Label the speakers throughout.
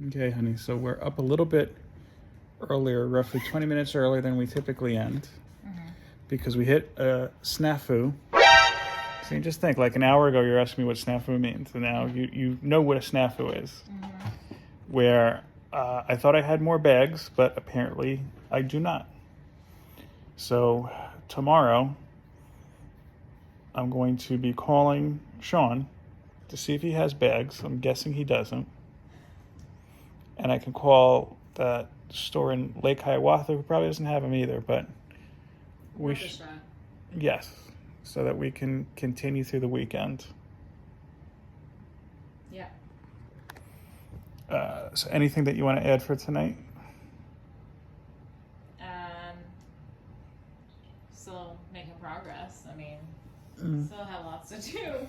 Speaker 1: Okay, honey, so we're up a little bit earlier, roughly 20 minutes earlier than we typically end, because we hit a snafu. So you just think, like an hour ago, you're asking me what snafu means, and now you know what a snafu is. Where I thought I had more bags, but apparently I do not. So tomorrow, I'm going to be calling Sean to see if he has bags. I'm guessing he doesn't. And I can call that store in Lake Hiawatha, who probably doesn't have them either, but we should. Yes, so that we can continue through the weekend.
Speaker 2: Yeah.
Speaker 1: So anything that you want to add for tonight?
Speaker 2: Still making progress. I mean, still have lots to do.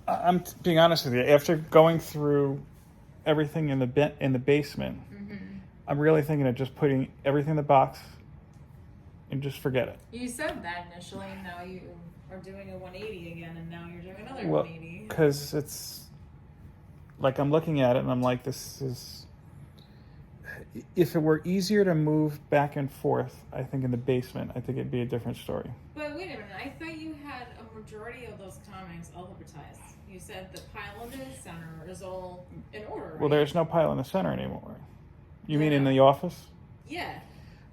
Speaker 1: I'm being honest with you. After going through everything in the basement, I'm really thinking of just putting everything in the box and just forget it.
Speaker 2: You said that initially, and now you are doing a 180 again, and now you're doing another
Speaker 1: Well,
Speaker 2: 180.
Speaker 1: because it's like I'm looking at it and I'm like, this is. If it were easier to move back and forth, I think in the basement, I think it'd be a different story.
Speaker 2: But wait a minute, I thought you had a majority of those comics alphabetized. You said the pile in the center is all in order, right?
Speaker 1: Well, there's no pile in the center anymore. You mean
Speaker 2: Yeah.
Speaker 1: in the office?
Speaker 2: Yeah.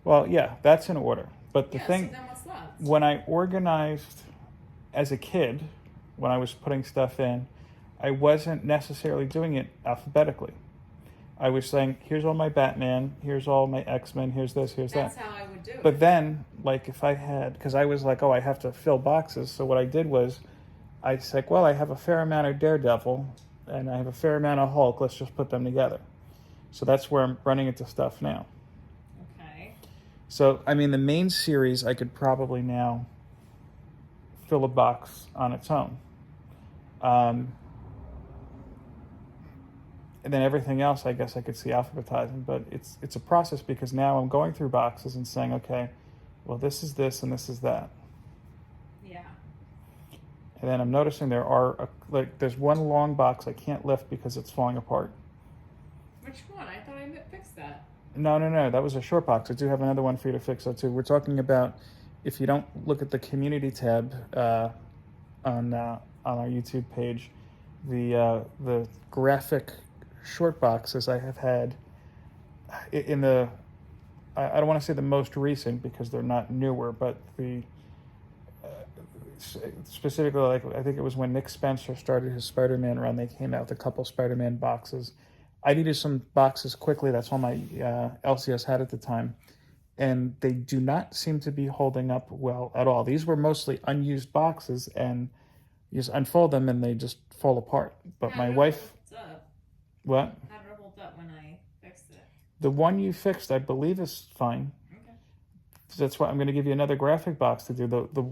Speaker 1: Well, yeah, that's in order. But the thing,
Speaker 2: so then what's left?
Speaker 1: when I organized as a kid, when I was putting stuff in, I wasn't necessarily doing it alphabetically. I was saying, here's all my Batman, here's all my X-Men, here's this, here's
Speaker 2: That's
Speaker 1: that.
Speaker 2: how I would do it.
Speaker 1: But then, like, if I had, because I was like, oh, I have to fill boxes. So what I did was, I said, well, I have a fair amount of Daredevil, and I have a fair amount of Hulk. Let's just put them together. So that's where I'm running into stuff now.
Speaker 2: Okay.
Speaker 1: So, I mean, the main series, I could probably now fill a box on its own. And then everything else, I guess I could see alphabetizing, but it's a process because now I'm going through boxes and saying, okay, well, this is this and this is that.
Speaker 2: Yeah.
Speaker 1: And then I'm noticing there's one long box I can't lift because it's falling apart.
Speaker 2: Which one? I thought I fixed that.
Speaker 1: No, that was a short box. I do have another one for you to fix that too. We're talking about, if you don't look at the community tab on our YouTube page, the graphic short boxes I have had in the, I don't want to say the most recent because they're not newer, but the specifically, like, I think it was when Nick Spencer started his Spider-Man run, they came out with a couple Spider-Man boxes. I needed some boxes quickly. That's all my LCS had at the time. And they do not seem to be holding up well at all. These were mostly unused boxes, and you just unfold them and they just fall apart. But my wife... What?
Speaker 2: How did it hold up when I fixed it?
Speaker 1: The one you fixed, I believe, is fine.
Speaker 2: Okay.
Speaker 1: That's why I'm going to give you another graphic box to do. The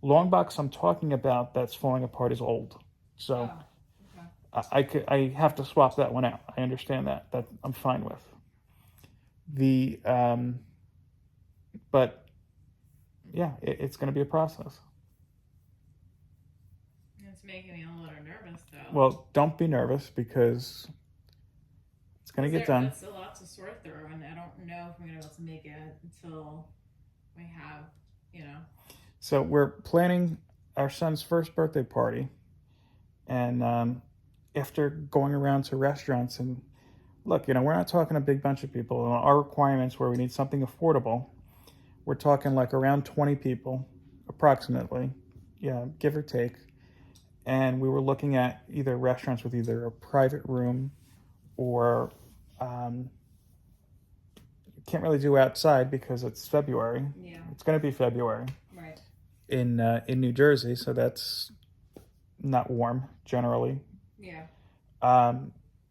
Speaker 1: long box I'm talking about that's falling apart is old. So
Speaker 2: okay.
Speaker 1: I have to swap that one out. I understand that. That I'm fine with. But yeah, it's going to be a process.
Speaker 2: It's making me a little nervous, though.
Speaker 1: Well, don't be nervous because it's going to get done.
Speaker 2: That's a lot to sort through, and I don't know if I'm going to be able to make it until we have,
Speaker 1: So we're planning our son's first birthday party, and after going around to restaurants and look, we're not talking a big bunch of people. Our requirements where we need something affordable, we're talking like around 20 people, approximately, give or take. And we were looking at either restaurants with either a private room or can't really do outside because it's February.
Speaker 2: Yeah.
Speaker 1: It's going to be February.
Speaker 2: Right.
Speaker 1: In New Jersey, so that's not warm generally.
Speaker 2: Yeah.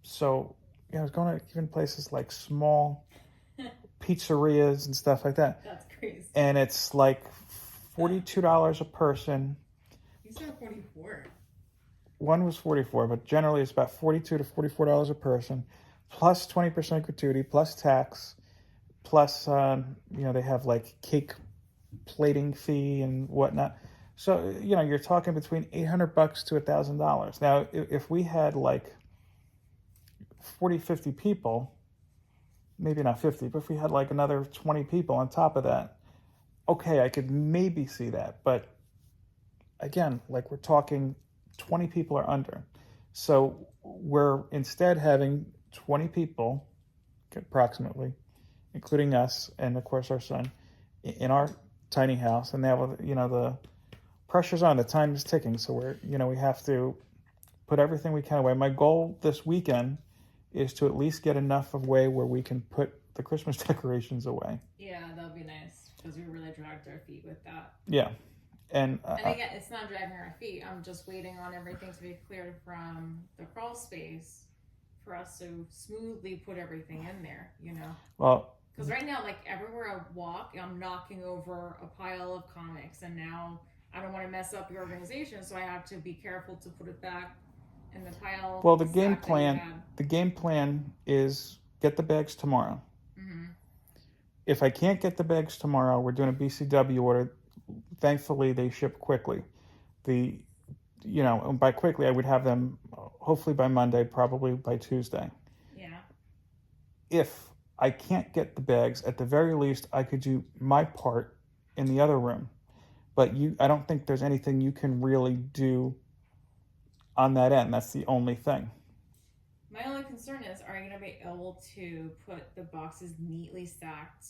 Speaker 1: So I was going to even places like small pizzerias and stuff like that.
Speaker 2: That's crazy.
Speaker 1: And it's like $42 a person.
Speaker 2: You said 44.
Speaker 1: One was 44, but generally it's about $42 to $44 a person, plus 20% gratuity, plus tax, plus they have like cake plating fee and whatnot. So you're talking between $800 to $1,000. Now, if we had like 40, 50 people, maybe not 50, but if we had like another 20 people on top of that, okay, I could maybe see that. But again, like we're talking 20 people or under. So we're instead having 20 people, approximately, including us and of course our son, in our tiny house. And now, the pressure's on, the time is ticking. So we have to put everything we can away. My goal this weekend is to at least get enough away where we can put the Christmas decorations away.
Speaker 2: Yeah, that would be nice because we really dragged our feet with that.
Speaker 1: Yeah. And
Speaker 2: again, it's not dragging our feet. I'm just waiting on everything to be cleared from the crawl space for us to smoothly put everything in there,
Speaker 1: Well,
Speaker 2: because right now, like everywhere I walk, I'm knocking over a pile of comics, and now I don't want to mess up the organization, so I have to be careful to put it back in the pile.
Speaker 1: Well, the game plan is get the bags tomorrow.
Speaker 2: Mm-hmm.
Speaker 1: If I can't get the bags tomorrow, we're doing a BCW order. Thankfully, they ship quickly. And by quickly, I would have them hopefully by Monday, probably by Tuesday.
Speaker 2: Yeah.
Speaker 1: If I can't get the bags, at the very least, I could do my part in the other room. But I don't think there's anything you can really do on that end. That's the only thing.
Speaker 2: My only concern is, are you going to be able to put the boxes neatly stacked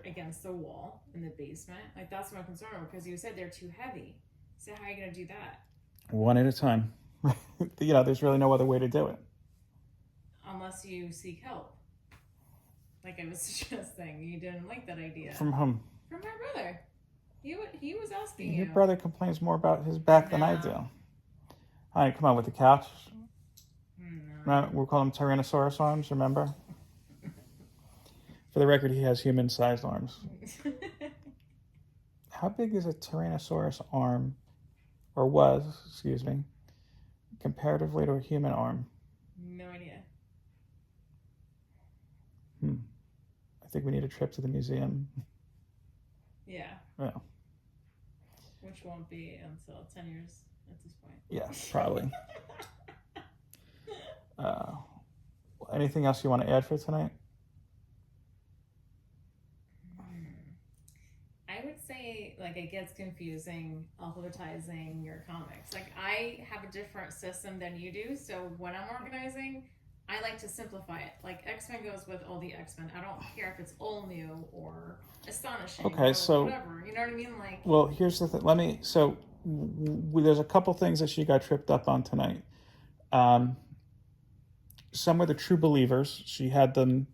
Speaker 2: against the wall in the basement? Like, that's my concern, because you said they're too heavy. So how are you going to do that?
Speaker 1: One at a time. There's really no other way to do it.
Speaker 2: Unless you seek help. Like I was suggesting, you didn't like that idea.
Speaker 1: From whom?
Speaker 2: From my brother. He was asking you.
Speaker 1: Your brother complains more about his back than I do. Honey, come on, with the couch. No. We'll call them Tyrannosaurus arms, remember? For the record, he has human-sized arms. How big is a Tyrannosaurus arm, or was, excuse me, comparatively to a human arm?
Speaker 2: No idea.
Speaker 1: I think we need a trip to the museum.
Speaker 2: Yeah.
Speaker 1: Yeah.
Speaker 2: Which won't be until 10 years at this point.
Speaker 1: Yeah, probably. Anything else you want to add for tonight?
Speaker 2: I would say, like, it gets confusing alphabetizing your comics. Like, I have a different system than you do, so when I'm organizing, I like to simplify it. Like, X-Men goes with all the X-Men. I don't care if it's all new or astonishing or whatever. You know what I mean? Like,
Speaker 1: well, here's the thing. There's a couple things that she got tripped up on tonight. Some were the True Believers. She had them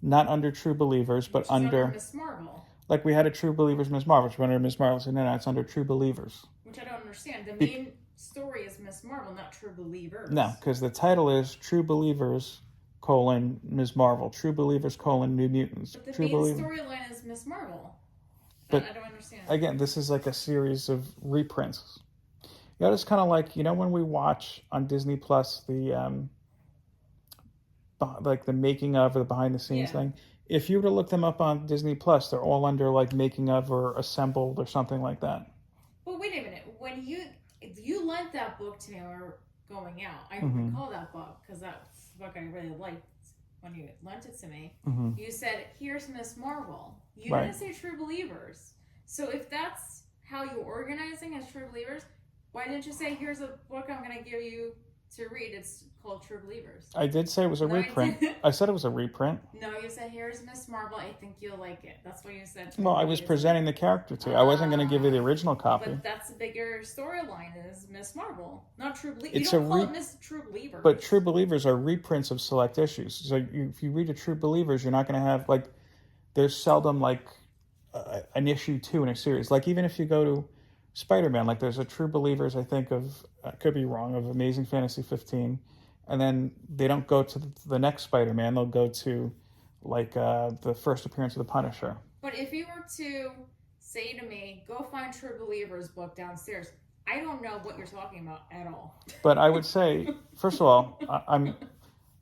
Speaker 1: not under True Believers, but under
Speaker 2: Miss Marvel.
Speaker 1: Like we had a True Believers Miss Marvel. She went under Miss Marvel. So no, it's under True Believers.
Speaker 2: Which I don't understand. The main story is Miss Marvel, not True Believers.
Speaker 1: No, because the title is True Believers, Ms. Marvel. True Believers, New Mutants.
Speaker 2: But the
Speaker 1: True
Speaker 2: main storyline is Miss Marvel.
Speaker 1: But
Speaker 2: I don't understand.
Speaker 1: Again, this is like a series of reprints. It's kind of like, when we watch on Disney Plus the making of or the behind the scenes thing. If you were to look them up on Disney Plus, they're all under like making of or assembled or something like that.
Speaker 2: Well, wait a minute. When you lent that book to me when we were going out, I recall that book because that's the book I really liked when you lent it to me. You said, "Here's Miss Marvel." You didn't say True Believers. So if that's how you're organizing as True Believers, why didn't you say, "Here's a book I'm going to give you to read. It's called True Believers"?
Speaker 1: I did say it was a reprint. I said it was a reprint.
Speaker 2: No, you said, "Here's Miss Marvel. I think you'll like it." That's what you said.
Speaker 1: Well, I was presenting the character to you. I wasn't going to give you the original copy.
Speaker 2: But that's the bigger storyline is Miss Marvel, not True Believers. You don't call it Miss True Believers.
Speaker 1: But True Believers are reprints of select issues. So if you read a True Believers, you're not going to have, like, there's seldom, like, an issue 2 in a series. Like, even if you go to Spider-Man, like, there's a True Believers, I think, I could be wrong, of Amazing Fantasy 15. And then they don't go to the next Spider-Man. They'll go to, like, the first appearance of the Punisher.
Speaker 2: But if you were to say to me, "Go find True Believers book downstairs," I don't know what you're talking about at all.
Speaker 1: But I would say, first of all,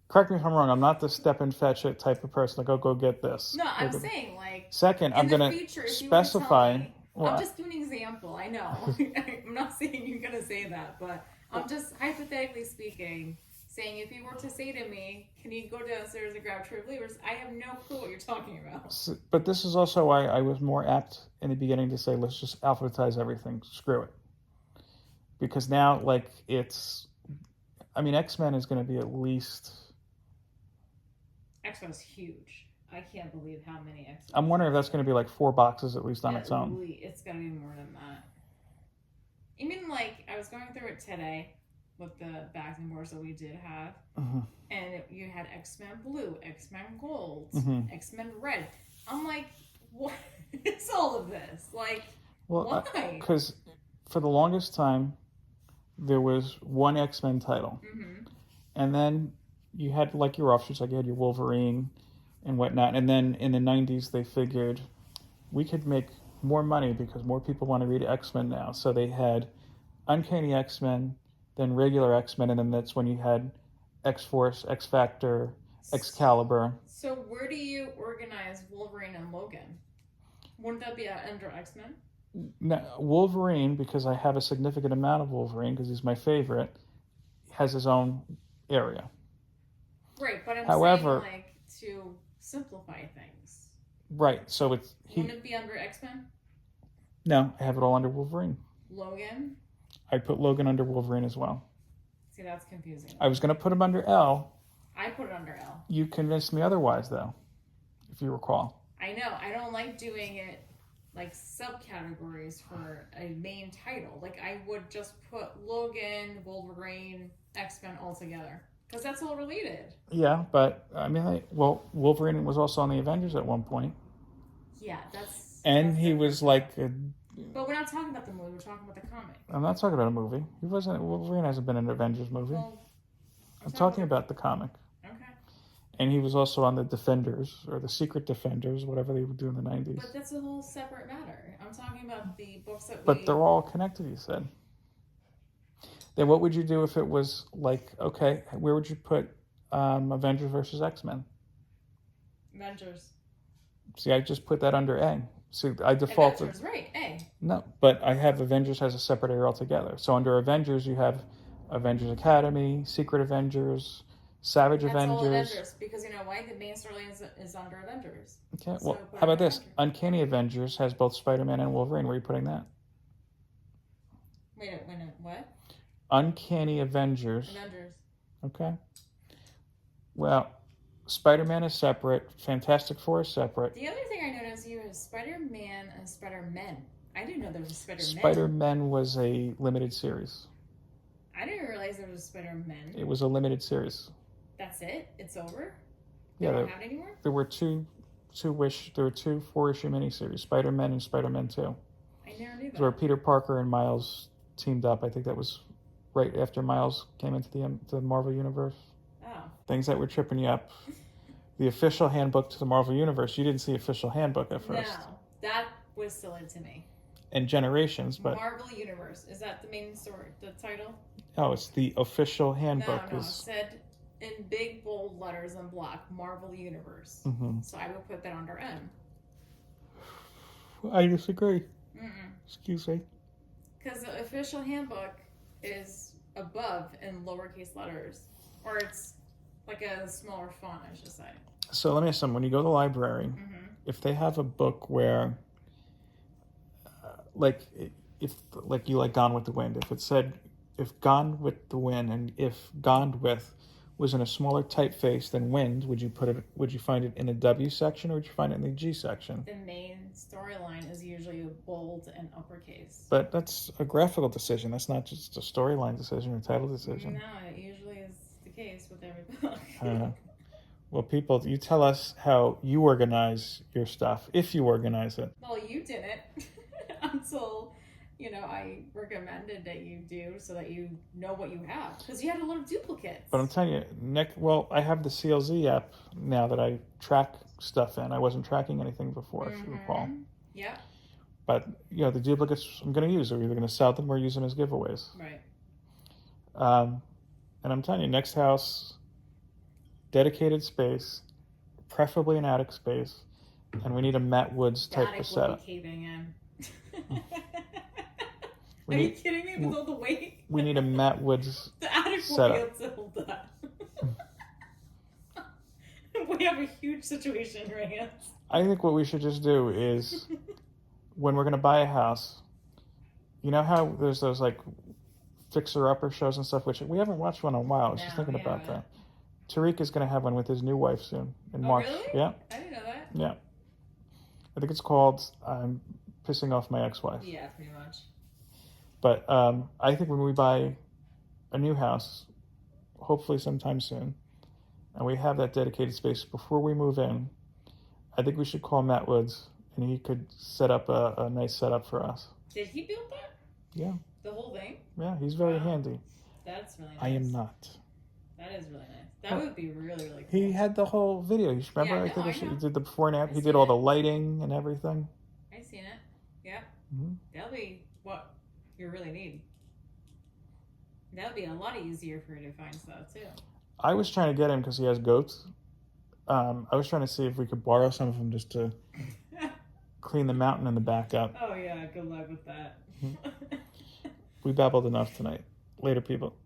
Speaker 1: correct me if I'm wrong, I'm not the step and fetch it type of person to go get this.
Speaker 2: No, I'm saying, like,
Speaker 1: second, I'm going to specify.
Speaker 2: I'm just doing an example, I know. I'm not saying you're going to say that, but I'm just hypothetically speaking, saying if you were to say to me, can you go downstairs and grab True Believers, I have no clue what you're talking about.
Speaker 1: But this is also why I was more apt in the beginning to say, let's just alphabetize everything. Screw it. Because now, like, X-Men is going to be at least...
Speaker 2: X-Men is huge. I can't believe how many X-Men.
Speaker 1: I'm wondering if that's going to be like 4 boxes at least on its own.
Speaker 2: It's going to be more than that. Even like, I was going through it today with the bags and boards that we did have. And you had X-Men Blue, X-Men Gold, X-Men Red. I'm like, what is all of this? Like, why?
Speaker 1: Because for the longest time, there was one X-Men title. And then you had like your offshoots, like you had your Wolverine and whatnot. And then in the 90s, they figured we could make more money because more people want to read X-Men now. So they had Uncanny X-Men, then regular X-Men, and then that's when you had X-Force, X-Factor, Excalibur.
Speaker 2: So where do you organize Wolverine and Logan? Wouldn't that be under X-Men?
Speaker 1: No, Wolverine, because I have a significant amount of Wolverine, because he's my favorite, has his own area.
Speaker 2: Right, but I'm
Speaker 1: However,
Speaker 2: saying, like, to simplify things.
Speaker 1: Right, so it's...
Speaker 2: Wouldn't it be under X-Men?
Speaker 1: No, I have it all under Wolverine.
Speaker 2: Logan?
Speaker 1: I'd put Logan under Wolverine as well.
Speaker 2: See, that's confusing.
Speaker 1: I was going to put him under L.
Speaker 2: I put it under L.
Speaker 1: You convinced me otherwise, though, if you recall.
Speaker 2: I know. I don't like doing it like subcategories for a main title. Like, I would just put Logan, Wolverine, X-Men all together. Because that's all related.
Speaker 1: Yeah, but, Wolverine was also on the Avengers at one point.
Speaker 2: Yeah, that's...
Speaker 1: And he was like...
Speaker 2: But we're not talking about the movie, we're talking about the comic.
Speaker 1: I'm not talking about a movie. Wolverine hasn't been in an Avengers movie.
Speaker 2: Well,
Speaker 1: I'm talking about the comic.
Speaker 2: Okay.
Speaker 1: And he was also on the Defenders, or the Secret Defenders, whatever they would do in the 90s.
Speaker 2: But that's a whole separate matter. I'm talking about the books that
Speaker 1: But they're all connected, you said. Then what would you do if it was like, okay, where would you put Avengers versus X-Men?
Speaker 2: Avengers.
Speaker 1: See, I just put that under A. See, I defaulted.
Speaker 2: Avengers, right, A.
Speaker 1: No, but I have Avengers as a separate area altogether. So under Avengers, you have Avengers Academy, Secret Avengers, Savage Avengers.
Speaker 2: All Avengers, because you know why? The main storyline is under Avengers.
Speaker 1: Okay, so well, how about this? Uncanny Avengers has both Spider-Man and Wolverine. Where are you putting that?
Speaker 2: Wait a minute, what?
Speaker 1: Uncanny Avengers.
Speaker 2: Avengers.
Speaker 1: Okay. Well, Spider-Man is separate. Fantastic Four is separate.
Speaker 2: The other thing I noticed you is Spider-Man and Spider-Men. I didn't know there was a Spider-Man.
Speaker 1: Spider-Man was a limited series.
Speaker 2: I didn't realize there was a Spider-Man.
Speaker 1: It was a limited series.
Speaker 2: That's it? It's over?
Speaker 1: Yeah.
Speaker 2: They don't have it anymore?
Speaker 1: There were two 4-issue miniseries, Spider-Man and Spider-Man 2.
Speaker 2: I never knew that.
Speaker 1: Where Peter Parker and Miles teamed up. I think that was right after Miles came into the Marvel Universe.
Speaker 2: Oh.
Speaker 1: Things that were tripping you up. The official handbook to the Marvel Universe. You didn't see official handbook at first.
Speaker 2: No, that was silly to me.
Speaker 1: And Generations, but...
Speaker 2: Marvel Universe. Is that the main story, the title?
Speaker 1: Oh, it's the official handbook.
Speaker 2: No, it said in big bold letters in block, Marvel Universe.
Speaker 1: Mm-hmm.
Speaker 2: So I would put that under M.
Speaker 1: I disagree.
Speaker 2: Mm-mm.
Speaker 1: Excuse me.
Speaker 2: Because the official handbook is above in lowercase letters. Or it's like a smaller font, I should say.
Speaker 1: So let me ask you something. When you go to the library, if they have a book where, if you like Gone with the Wind, if it said, if Gone with the Wind and if Gone with was in a smaller typeface than Wind, would you find it in the W section or would you find it in the G section?
Speaker 2: The main storyline is usually bold and uppercase.
Speaker 1: But that's a graphical decision. That's not just a storyline decision or title decision.
Speaker 2: No, it usually is the case with every book.
Speaker 1: Well, people, you tell us how you organize your stuff, if you organize it.
Speaker 2: Well, you didn't until, I recommended that you do so that you know what you have. Because you had a lot of duplicates.
Speaker 1: But I'm telling you, I have the CLZ app now that I track stuff in. I wasn't tracking anything before, if you recall.
Speaker 2: Yeah.
Speaker 1: But, the duplicates I'm going to use. We're either going to sell them or use them as giveaways.
Speaker 2: Right.
Speaker 1: And I'm telling you, next house, dedicated space, preferably an attic space, and we need a Matt Woods type of setup.
Speaker 2: Will be caving in. Are you kidding me with all the weight?
Speaker 1: We need a Matt Woods
Speaker 2: the attic
Speaker 1: setup.
Speaker 2: will be able to hold that. We have a huge situation in our hands.
Speaker 1: I think what we should just do is, when we're going to buy a house, you know how there's those like fixer-upper shows and stuff, which we haven't watched one in a while. I was just thinking about that. Tariq is going to have one with his new wife soon in March.
Speaker 2: Really?
Speaker 1: Yeah.
Speaker 2: I didn't know that.
Speaker 1: Yeah. I think it's called I'm Pissing Off My Ex-Wife.
Speaker 2: Yeah, pretty much.
Speaker 1: But I think when we buy a new house, hopefully sometime soon, and we have that dedicated space before we move in, I think we should call Matt Woods, and he could set up a nice setup for us.
Speaker 2: Did he build that?
Speaker 1: Yeah.
Speaker 2: The whole thing?
Speaker 1: Yeah, he's very handy.
Speaker 2: That's really nice.
Speaker 1: I am not.
Speaker 2: That is really nice. That would be really, really cool.
Speaker 1: He had the whole video. You remember?
Speaker 2: Yeah, I know.
Speaker 1: He did the before and after. He did all the lighting and everything.
Speaker 2: I seen it. Yeah.
Speaker 1: Mm-hmm.
Speaker 2: That'll be what you really need. That'll be a lot easier for you to find stuff too.
Speaker 1: I was trying to get him because he has goats. I was trying to see if we could borrow some of them just to clean the mountain in the back up.
Speaker 2: Oh yeah, good luck with that.
Speaker 1: We babbled enough tonight. Later, people.